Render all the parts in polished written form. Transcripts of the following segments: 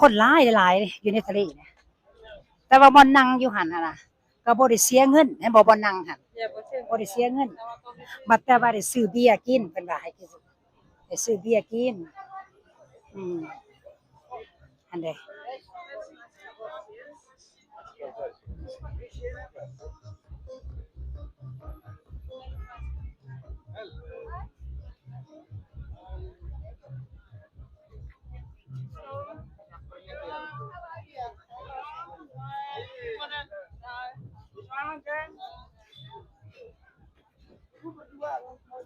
คนหลายหลายอยู่ในทะเลเนี่ยแต่ว่าบ่อนนั่งอยู่หั่นน่ะนะก็บ่ได้เสียเงินให้บ่นั่งหั่นบ่ได้เสียเงินบัดแต่ว่าได้ซื้อเบียร์กินเพิ่นว่าให้กินได้ซื้อเบียร์กินอืมอันใด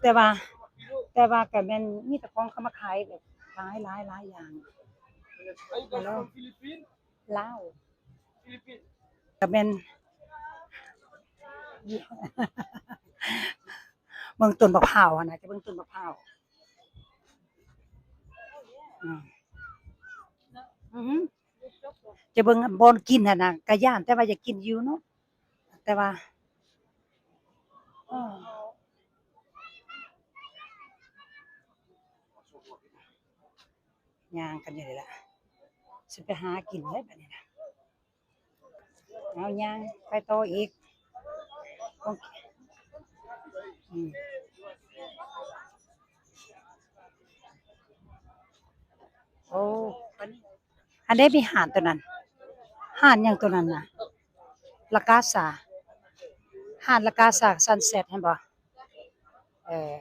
แต่ว่าแต่ว่าก็แม่นมีแต่ของเขามาขายแบบหลายอย่างแล้วลาวก็แม่นเบิ่งต้นมะพร้าวหั่นน่ะจะเบิ่งต้นมะพร้าวอืมอือฮึจะเบิ่งบ่กินหั่นน่ะก็ย้านแต่ว่าอยากกินอยู่เนาะแต่ว่าเออย่างกันอยู่นี่ล่ะสิไปหากินเลยบัดนี้น่ะเอาย่างไปต่ออีกต้องอืมโอ้อันใดมีห่านตัวนั้นห่านหยังตัวนั้นน่ะละกาซาห่านละกาซา Sunset เห็นบ่เออ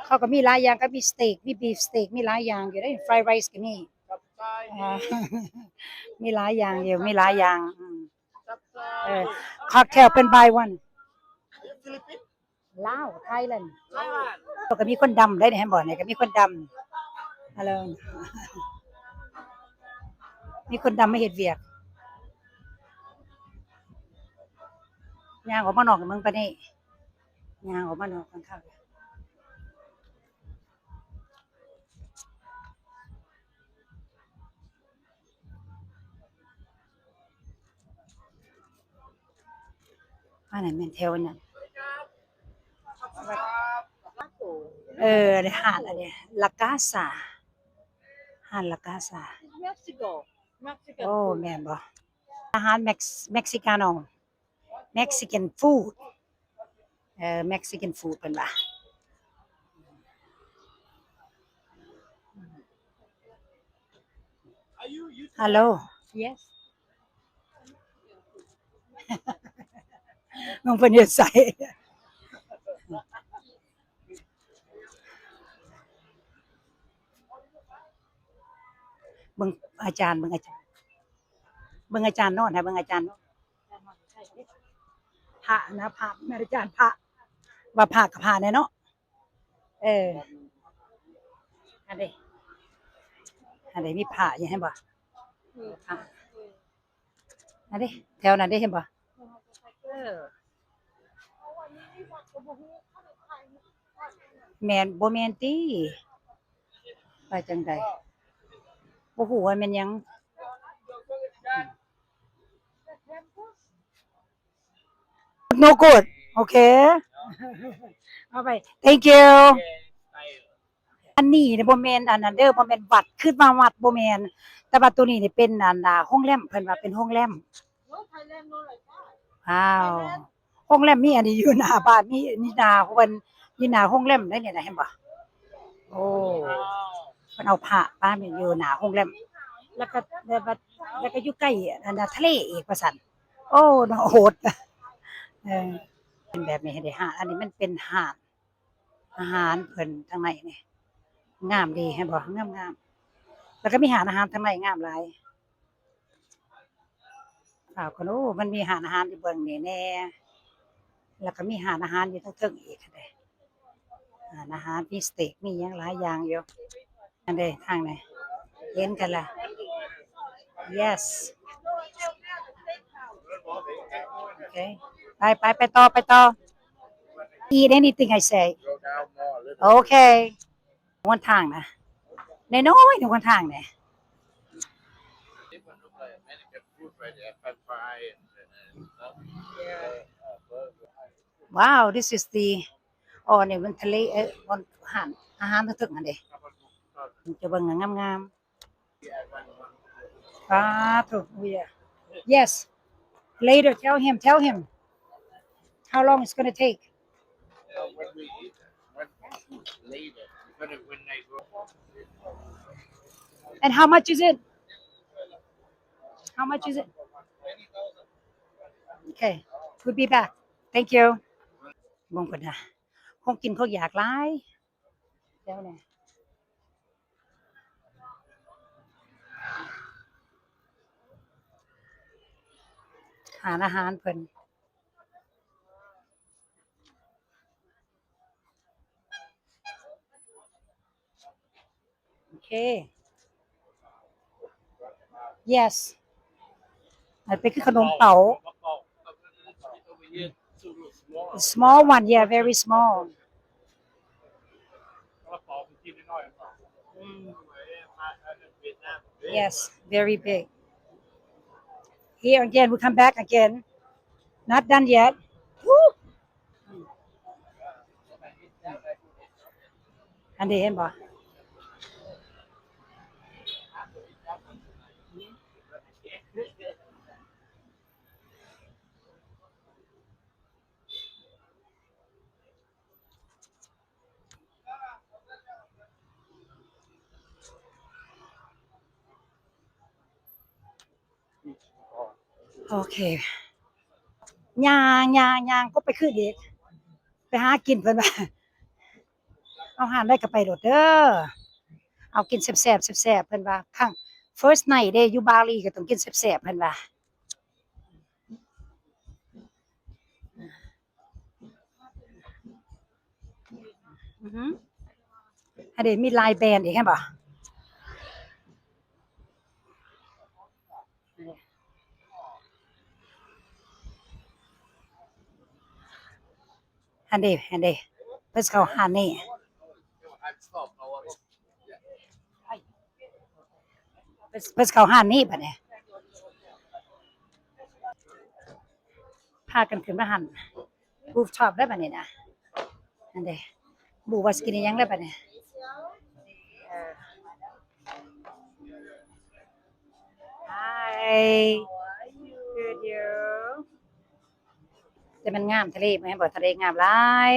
เขาก็มีหลายอย่างก็มีสเต็กมีบีฟสเต็กมีหลายอย่างอยู่เด้ fried rice ก็มีอา มีหลายอย่างอยู่มีหลายอย่างเออค็อกเทลเป็น buy one ลาว Thailand ก็มีคนดำได้เห็นบ่เนี่ยก็มีคนดำฮัลโหลมีคนดำมาเฮ็ดเวียกย่างออกมานอกเมืองปะนี่ย่างออกมานอกข้างๆอันนั้นแม่นแถวนั้นได้หาดอันเนี้ยละกาซาหาดละกาซาโอ้แม่นบ่อาหารเม็กซิกาโน Mexican food Mexican food เพิ่นว่าฮัลโหล yes น้องเพิ่นอยู่ไสเบิ่งอาจารย์เบิ่งอาจารย์เบิ่งอาจารย์โนอนให้เบิ่งอาจารย์โนอนพระนะพระแม่อาจารย์พระว่าพระก็พระแน่เนาะเอออันนี้อันนี้มีพระอยู่เห็นบ่พระอันนี้แถวนั้นได้เห็นบ่เออแม่นบ่แม่นติไปจังไดบ่ฮู้ว่าแม่นหยัง no good โอเคเอาไป thank you อันนี้เนี่ยบ่แม่นอันนั้นเด้อบ่แม่นวัดคิดว่าวัดบ่แม่นแต่ว่าตัวนี้นี่เป็นอันโรงแรมเพิ่นว่าเป็นโรงแรมว้าวโรงแรมมีอันนี้อยู่หน้าบ้านมีนี่หน้าเพิ่นอยู่หน้าโรงแรมได้เนี่ยนะเห็นบ่โอ้เพิ่นเอาพระมาอยู่หน้าโรงแรมแล้วก็แล้วก็อยู่ใกล้อันน่ะทะเลอีกว่าซั่นโอ้น่าโหดเออเป็นแบบนี้ให้ได้หาอันนี้มันเป็นหาดอาหารเพิ่นทางในนี่งามดีเห็นบ่งามๆแล้วก็มีหาดอาหารทางในงามหลายอ้าวก็โอ้มันมีหาดอาหารอยู่เบิ่งนี่แหน่แล้วก็มีหาดอาหารอยู่ทางเทิงอีกหั้นเด้หาดอาหารมีสเต็กมีหยังหลายอย่างอยู่อันเด้ทางไหนเห็นกันล่ะ yes okay ไปต่อ eat anything I say โอเคหนทางนะน้อยๆหนทางนี่ Wow this is the อ๋อนี่มันทะเลบนอาหารทึกๆนั่นเด้จะเบิ่งงาม Yeah. Yes. Later, tell him how long it's gonna take. When we eat it, when later, when they go. And how much is it? How much is it? Okay, we'll be back. Thank you. บงก่อนนะคงกินเขาอยากหลายเดี๋ยวเนี่ยหารอาหารเพิ่นโอเค yes มันเป็นคือขนมเป๋า Over here, too small. small one yeah very small yes very big here again we come back again not done yet Woo! อันนี้เห็นบ่โอเคย่างก็ไปขึ้นอีกไปหากินเพิ่นว่าเอาหารได้ก็ไปโดดเด้อเอากินแซ่บๆแซ่บๆเพิ่นว่าครั้ง first night เด้อยู่บาหลีก็ต้องกินแซ่บๆเพิ่นว่าอือฮึอันนี้มีลายแบรนด์อีกเห็นบ่อันนี้เพิ่นสิเข้าหานี่เพิ่นสิเข้าหานี่บัดนี้พากันขึ้นมาหัน rooftop ได้บัดนี้นะอันนี้บูว่าสิกินอิหยังได้บัดนี้เออ Hi good you แต่มันงามทะเลแม่นบ่ทะเลงามหลาย